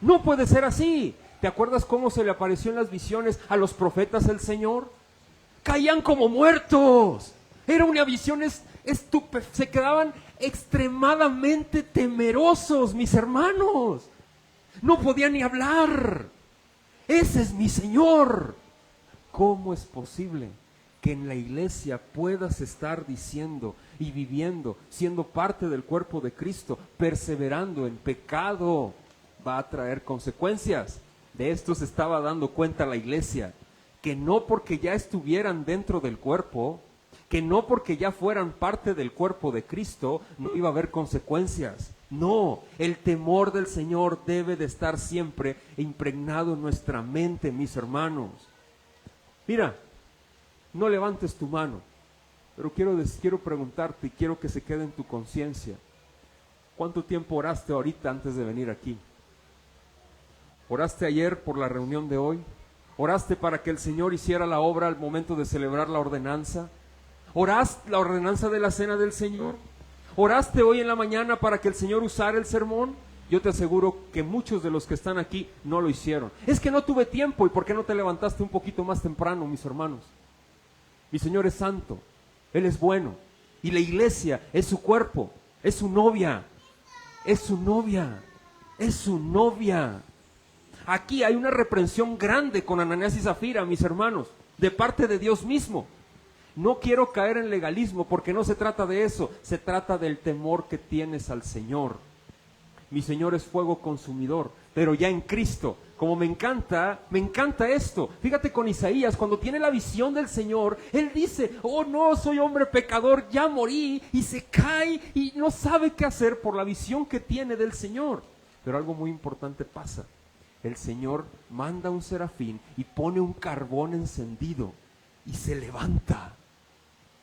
No puede ser así. ¿Te acuerdas cómo se le apareció en las visiones a los profetas el Señor? Caían como muertos. Era una visión se quedaban extremadamente temerosos, mis hermanos. No podían ni hablar. Ese es mi Señor. ¿Cómo es posible que en la iglesia puedas estar diciendo y viviendo, siendo parte del cuerpo de Cristo, perseverando en pecado? Va a traer consecuencias. De esto se estaba dando cuenta la iglesia, que no porque ya estuvieran dentro del cuerpo, que no porque ya fueran parte del cuerpo de Cristo, no iba a haber consecuencias. No, el temor del Señor debe de estar siempre impregnado en nuestra mente, mis hermanos. Mira, no levantes tu mano, pero quiero preguntarte y quiero que se quede en tu conciencia. ¿Cuánto tiempo oraste ahorita antes de venir aquí? ¿Oraste ayer por la reunión de hoy? ¿Oraste para que el Señor hiciera la obra al momento de celebrar la ordenanza? ¿Oraste la ordenanza de la cena del Señor? ¿Oraste hoy en la mañana para que el Señor usara el sermón? Yo te aseguro que muchos de los que están aquí no lo hicieron. Es que no tuve tiempo. ¿Y por qué no te levantaste un poquito más temprano, mis hermanos? Mi Señor es santo, Él es bueno, y la iglesia es su cuerpo, es su novia, es su novia, es su novia. Aquí hay una reprensión grande con Ananías y Zafira, mis hermanos, de parte de Dios mismo. No quiero caer en legalismo porque no se trata de eso, se trata del temor que tienes al Señor. Mi Señor es fuego consumidor, pero ya en Cristo. Como me encanta esto. Fíjate con Isaías, cuando tiene la visión del Señor, él dice, oh no, soy hombre pecador, ya morí, y se cae y no sabe qué hacer por la visión que tiene del Señor. Pero algo muy importante pasa. el Señor manda un serafín y pone un carbón encendido y se levanta.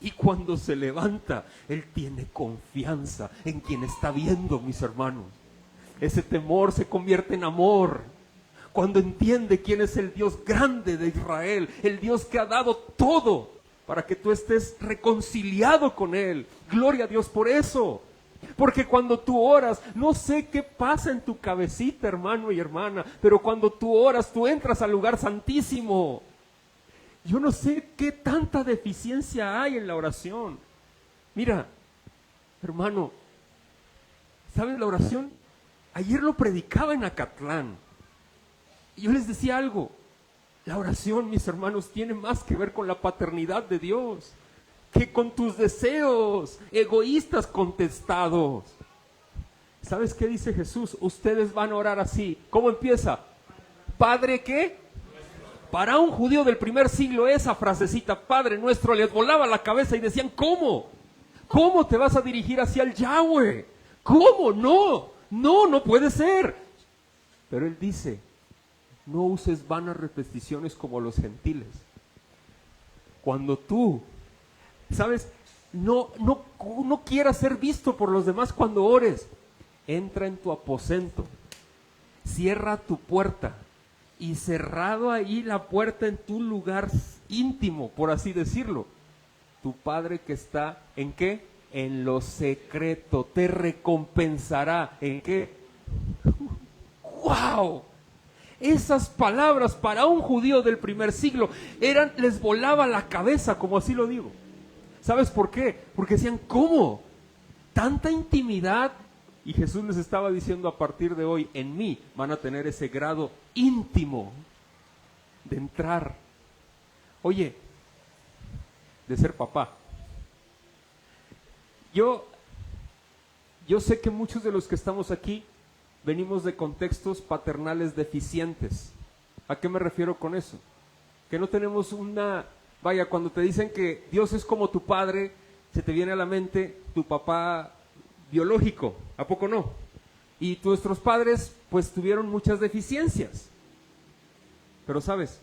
Y cuando se levanta, Él tiene confianza en quien está viendo, mis hermanos. Ese temor se convierte en amor. Cuando entiende quién es el Dios grande de Israel, el Dios que ha dado todo para que tú estés reconciliado con Él. Gloria a Dios por eso. Porque cuando tú oras, no sé qué pasa en tu cabecita, hermano y hermana, pero cuando tú oras, tú entras al lugar santísimo. Yo no sé qué tanta deficiencia hay en la oración. Mira, hermano, ¿sabes la oración? Ayer lo predicaba en Acatlán. Y yo les decía algo. La oración, mis hermanos, tiene más que ver con la paternidad de Dios que con tus deseos egoístas contestados. ¿Sabes qué dice Jesús? Ustedes van a orar así. ¿Cómo empieza? ¿Padre qué? Para un judío del primer siglo esa frasecita, Padre nuestro, les volaba la cabeza y decían, ¿cómo? ¿Cómo te vas a dirigir hacia el Yahweh? ¿Cómo? No puede ser. Pero Él dice, no uses vanas repeticiones como los gentiles. Cuando tú, ¿sabes? No quieras ser visto por los demás cuando ores. Entra en tu aposento, cierra tu puerta y cerrado ahí la puerta en tu lugar íntimo, por así decirlo, tu Padre que está, ¿en qué? En lo secreto, te recompensará. ¿En qué? ¡Wow! Esas palabras para un judío del primer siglo les volaba la cabeza, como así lo digo. ¿Sabes por qué? Porque decían, ¿cómo? Tanta intimidad. Y Jesús les estaba diciendo, a partir de hoy, en mí van a tener ese grado íntimo de entrar. Oye, de ser papá. Yo sé que muchos de los que estamos aquí venimos de contextos paternales deficientes. ¿A qué me refiero con eso? Que no tenemos vaya, cuando te dicen que Dios es como tu padre, se te viene a la mente tu papá biológico, ¿a poco no? Y nuestros padres pues tuvieron muchas deficiencias. Pero sabes,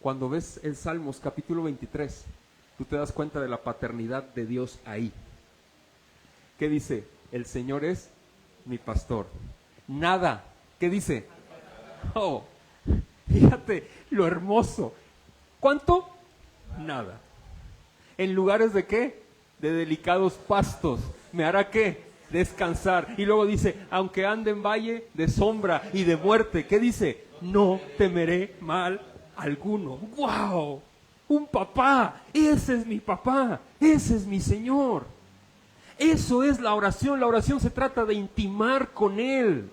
cuando ves el Salmos capítulo 23, tú te das cuenta de la paternidad de Dios ahí. ¿Qué dice? El Señor es mi pastor. Nada. ¿Qué dice? Oh, fíjate lo hermoso. ¿Cuánto? Nada. ¿En lugares de qué? De delicados pastos. ¿Me hará qué? Descansar. Y luego dice, aunque ande en valle de sombra y de muerte, ¿qué dice? No temeré mal alguno. ¡Wow! Un papá. Ese es mi papá. Ese es mi Señor. Eso es la oración. La oración se trata de intimar con Él,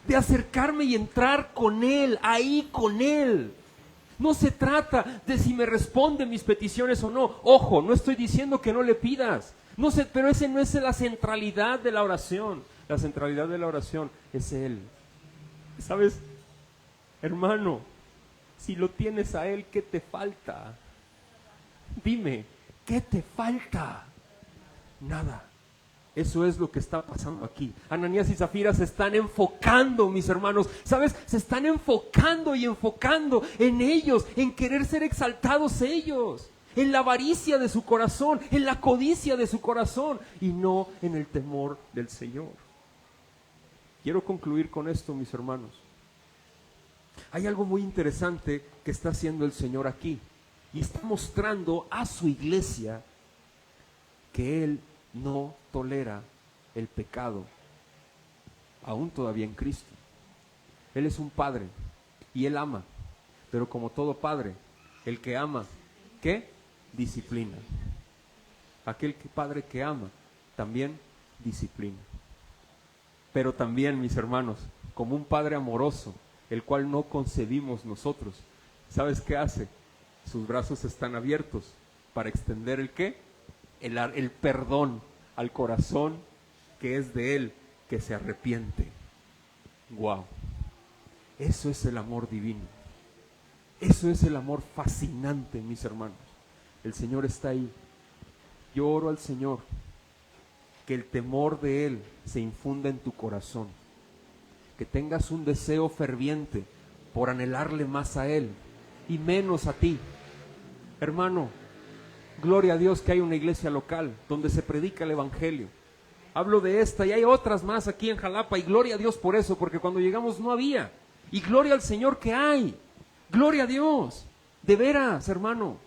de acercarme y entrar con Él, ahí con Él. No se trata de si me responde mis peticiones o no. Ojo, no estoy diciendo que no le pidas. No sé, pero ese no es la centralidad de la oración. La centralidad de la oración es Él. ¿Sabes, hermano? Si lo tienes a Él, ¿qué te falta? Dime, ¿qué te falta? Nada. Eso es lo que está pasando aquí. Ananías y Zafira se están enfocando, mis hermanos. ¿Sabes? Se están enfocando y enfocando en ellos, en querer ser exaltados ellos, en la avaricia de su corazón, en la codicia de su corazón y no en el temor del Señor. Quiero concluir con esto, mis hermanos. Hay algo muy interesante que está haciendo el Señor aquí y está mostrando a su iglesia que Él no tolera el pecado, aún todavía en Cristo. Él es un padre y Él ama, pero como todo padre, el que ama, ¿qué? Disciplina. Aquel padre que ama, también disciplina. Pero también, mis hermanos, como un padre amoroso, el cual no concebimos nosotros, ¿sabes qué hace? Sus brazos están abiertos para extender ¿el qué? El perdón al corazón que es de Él, que se arrepiente. Wow. Eso es el amor divino. Eso es el amor fascinante, mis hermanos. El Señor está ahí. Yo oro al Señor que el temor de Él se infunda en tu corazón, que tengas un deseo ferviente por anhelarle más a Él y menos a ti. Hermano, gloria a Dios que hay una iglesia local donde se predica el evangelio. Hablo de esta y hay otras más aquí en Jalapa, y gloria a Dios por eso, porque cuando llegamos no había. Y gloria al Señor que hay. Gloria a Dios. De veras, hermano.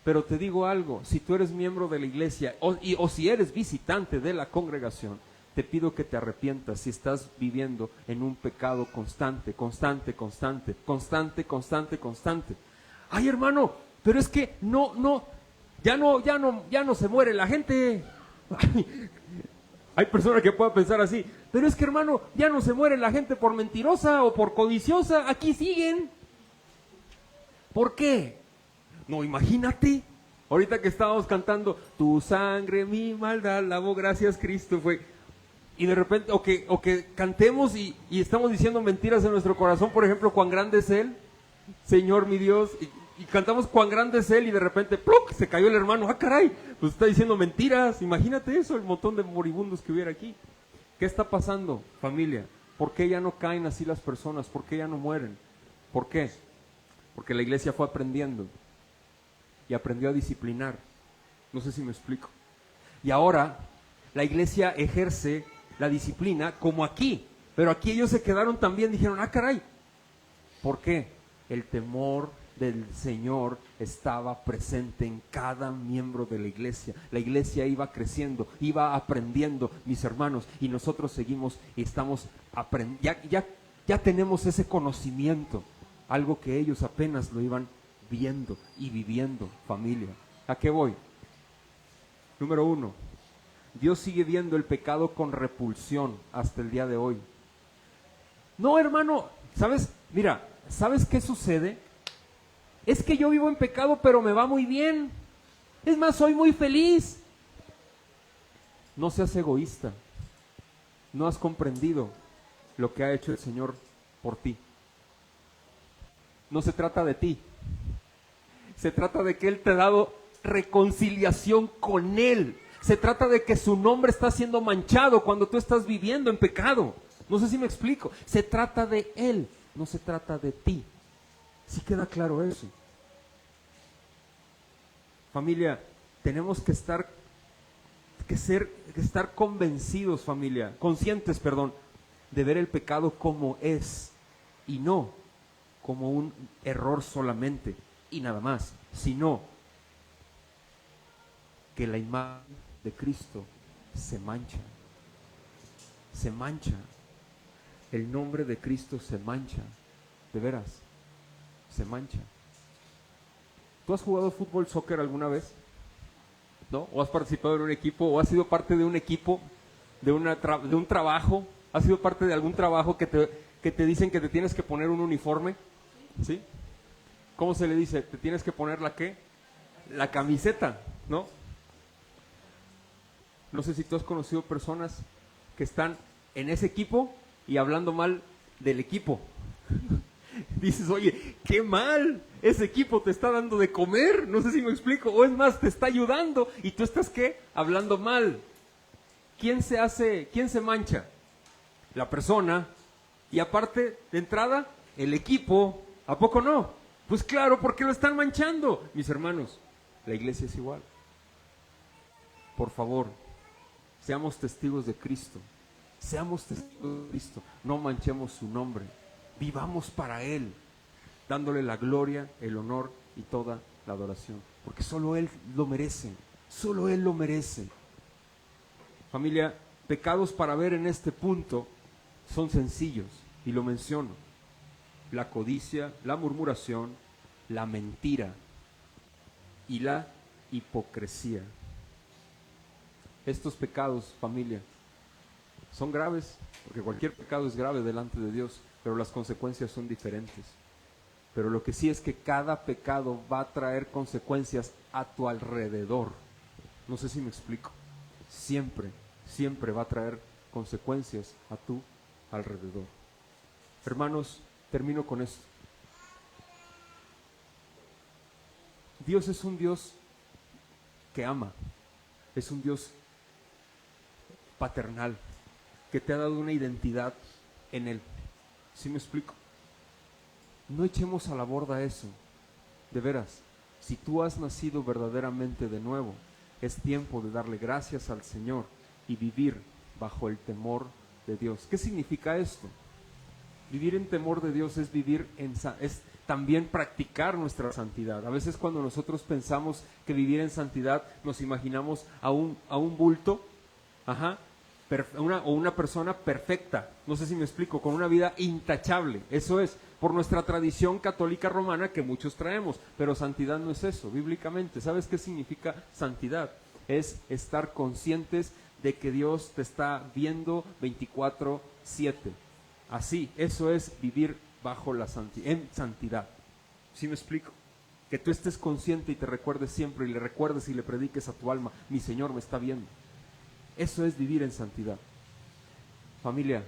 Pero te digo algo, si tú eres miembro de la iglesia o si eres visitante de la congregación, te pido que te arrepientas si estás viviendo en un pecado constante. Ay, hermano, pero es que ya no se muere la gente. Hay personas que puedan pensar así, pero es que, hermano, ya no se muere la gente por mentirosa o por codiciosa, aquí siguen. ¿Por qué? No, imagínate, ahorita que estábamos cantando, tu sangre, mi maldad, lavó, gracias Cristo, y de repente, o que cantemos y estamos diciendo mentiras en nuestro corazón, por ejemplo, cuán grande es Él, Señor mi Dios, y cantamos cuán grande es Él, y de repente, ¡pluc!, se cayó el hermano. ¡Ah, caray! Pues está diciendo mentiras. Imagínate eso, el montón de moribundos que hubiera aquí. ¿Qué está pasando, familia? ¿Por qué ya no caen así las personas? ¿Por qué ya no mueren? ¿Por qué? Porque la iglesia fue aprendiendo y aprendió a disciplinar. No sé si me explico. Y ahora la iglesia ejerce la disciplina como aquí, pero aquí ellos se quedaron también, dijeron, ¡ah, caray! ¿Por qué? El temor del Señor estaba presente en cada miembro de la iglesia. La iglesia iba creciendo, iba aprendiendo, mis hermanos, y nosotros seguimos y estamos aprendiendo. Ya tenemos ese conocimiento, algo que ellos apenas lo iban viendo y viviendo, familia. ¿A qué voy? Número 1, Dios sigue viendo el pecado con repulsión hasta el día de hoy. No, hermano, ¿sabes? Mira, ¿sabes qué sucede? Es que yo vivo en pecado, pero me va muy bien. Es más, soy muy feliz. No seas egoísta. No has comprendido lo que ha hecho el Señor por ti. No se trata de ti. Se trata de que Él te ha dado reconciliación con Él. Se trata de que su nombre está siendo manchado cuando tú estás viviendo en pecado. No sé si me explico. Se trata de Él, no se trata de ti. ¿Sí queda claro eso? Familia, tenemos que estar convencidos, familia, conscientes, de ver el pecado como es y no como un error solamente y nada más, sino que la imagen de Cristo se mancha, el nombre de Cristo se mancha, de veras, se mancha. ¿Tú has jugado fútbol, soccer alguna vez? ¿No? ¿O has participado en un equipo? ¿O has sido parte de un equipo? ¿De un trabajo? ¿Has sido parte de algún trabajo que te dicen que te tienes que poner un uniforme? ¿Sí? ¿Cómo se le dice? ¿Te tienes que poner la qué? La camiseta, ¿no? No sé si tú has conocido personas que están en ese equipo y hablando mal del equipo. Dices, oye, qué mal, ese equipo te está dando de comer, no sé si me explico, o es más, te está ayudando y tú estás, ¿qué? Hablando mal. ¿Quién se mancha? La persona, y aparte, de entrada, el equipo. ¿A poco no? Pues claro, porque lo están manchando. Mis hermanos, la iglesia es igual. Por favor, seamos testigos de Cristo. Seamos testigos de Cristo. No manchemos su nombre. Vivamos para Él, dándole la gloria, el honor y toda la adoración. Porque solo Él lo merece. Solo Él lo merece. Familia, pecados para ver en este punto son sencillos, y lo menciono. La codicia, la murmuración, la mentira y la hipocresía. Estos pecados, familia, son graves, porque cualquier pecado es grave delante de Dios, pero las consecuencias son diferentes. Pero lo que sí es que cada pecado va a traer consecuencias a tu alrededor. No sé si me explico. Siempre va a traer consecuencias a tu alrededor. Hermanos, termino con esto. Dios es un Dios que ama, es un Dios paternal, que te ha dado una identidad en Él. ¿Sí me explico? No echemos a la borda eso. De veras, si tú has nacido verdaderamente de nuevo, es tiempo de darle gracias al Señor y vivir bajo el temor de Dios. ¿Qué significa esto? Vivir en temor de Dios es es también practicar nuestra santidad. A veces cuando nosotros pensamos que vivir en santidad nos imaginamos a un bulto, o una persona perfecta, no sé si me explico, con una vida intachable. Eso es, por nuestra tradición católica romana que muchos traemos, pero santidad no es eso, bíblicamente. ¿Sabes qué significa santidad? Es estar conscientes de que Dios te está viendo 24/7. Así, eso es vivir bajo en santidad. ¿Sí me explico? Que tú estés consciente y te recuerdes siempre, y le recuerdes y le prediques a tu alma: mi Señor me está viendo. Eso es vivir en santidad. Familia,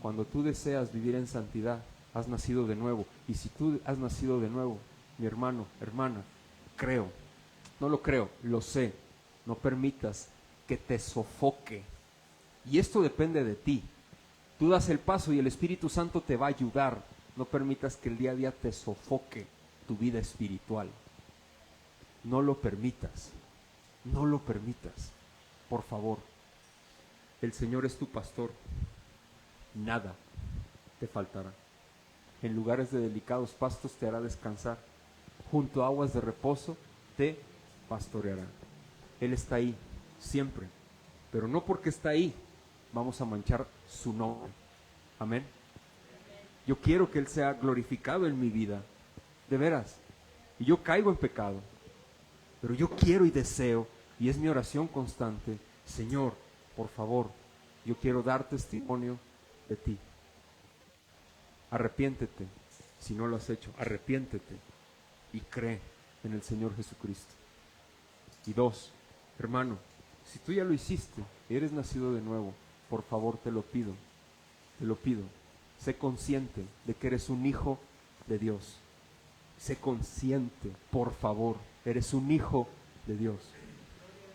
cuando tú deseas vivir en santidad, has nacido de nuevo. Y si tú has nacido de nuevo, mi hermano, hermana, creo, no lo creo, lo sé, no permitas que te sofoque. Y esto depende de ti. Tú das el paso y el Espíritu Santo te va a ayudar. No permitas que el día a día te sofoque tu vida espiritual. No lo permitas. No lo permitas. Por favor. El Señor es tu pastor. Nada te faltará. En lugares de delicados pastos te hará descansar. Junto a aguas de reposo te pastoreará. Él está ahí, siempre. Pero no porque está ahí vamos a manchar su nombre. Amén. Yo quiero que Él sea glorificado en mi vida, de veras. Y yo caigo en pecado, pero yo quiero y deseo, y es mi oración constante: Señor, por favor, yo quiero dar testimonio de ti. Arrepiéntete, si no lo has hecho, arrepiéntete y cree en el Señor Jesucristo. Y 2, hermano, si tú ya lo hiciste, eres nacido de nuevo, por favor te lo pido, sé consciente de que eres un hijo de Dios. Sé consciente, por favor, eres un hijo de Dios.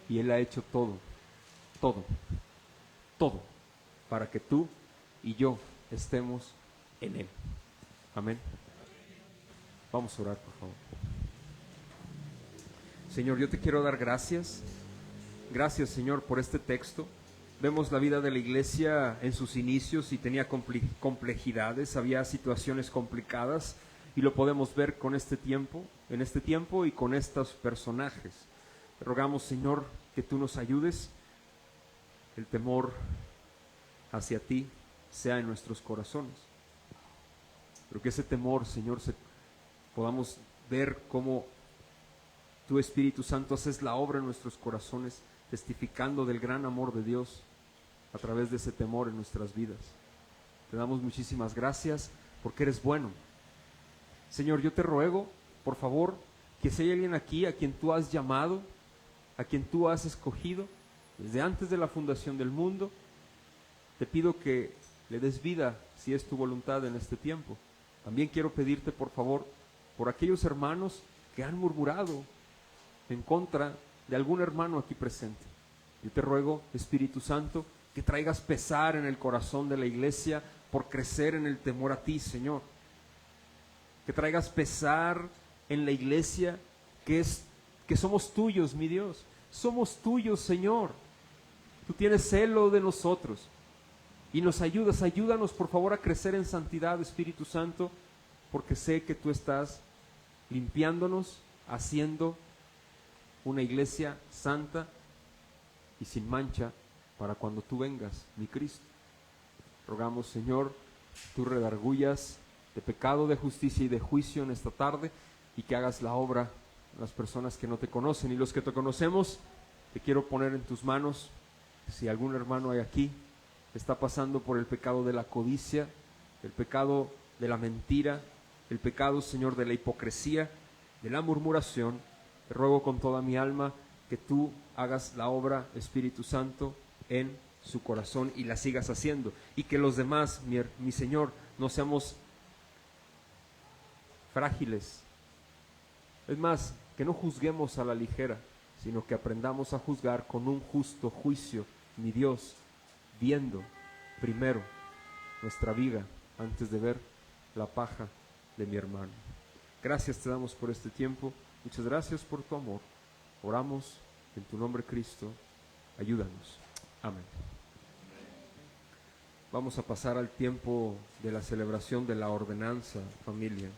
Y Él ha hecho todo, para que tú y yo estemos en Él. Amén. Vamos a orar, por favor. Señor, yo te quiero dar gracias. Gracias, Señor, por este texto. Vemos la vida de la iglesia en sus inicios y tenía complejidades, había situaciones complicadas, y lo podemos ver con en este tiempo y con estos personajes. Te rogamos, Señor, que tú nos ayudes. El temor hacia ti sea en nuestros corazones, pero que ese temor, Señor, podamos ver cómo tu Espíritu Santo haces la obra en nuestros corazones, testificando del gran amor de Dios a través de ese temor en nuestras vidas. Te damos muchísimas gracias porque eres bueno. Señor, yo te ruego, por favor, que si hay alguien aquí a quien tú has llamado, a quien tú has escogido desde antes de la fundación del mundo, te pido que le des vida si es tu voluntad en este tiempo. También quiero pedirte, por favor, por aquellos hermanos que han murmurado en contra de algún hermano aquí presente. Yo te ruego, Espíritu Santo, que traigas pesar en el corazón de la iglesia por crecer en el temor a ti, Señor. Que traigas pesar en la iglesia que somos tuyos, mi Dios. Somos tuyos, Señor. Tú tienes celo de nosotros y nos ayúdanos por favor a crecer en santidad, Espíritu Santo, porque sé que tú estás limpiándonos, haciendo una iglesia santa y sin mancha para cuando tú vengas, mi Cristo. Rogamos, Señor, tú redargullas de pecado, de justicia y de juicio en esta tarde, y que hagas la obra a las personas que no te conocen. Y los que te conocemos, te quiero poner en tus manos. Si algún hermano hay aquí que está pasando por el pecado de la codicia, el pecado de la mentira, el pecado, Señor, de la hipocresía, de la murmuración, te ruego con toda mi alma que tú hagas la obra, Espíritu Santo, en su corazón y la sigas haciendo, y que los demás, mi Señor, no seamos frágiles. Es más, que no juzguemos a la ligera, sino que aprendamos a juzgar con un justo juicio, mi Dios, viendo primero nuestra vida antes de ver la paja de mi hermano. Gracias te damos por este tiempo. Muchas gracias por tu amor. Oramos en tu nombre, Cristo. Ayúdanos. Amén. Vamos a pasar al tiempo de la celebración de la ordenanza, familia.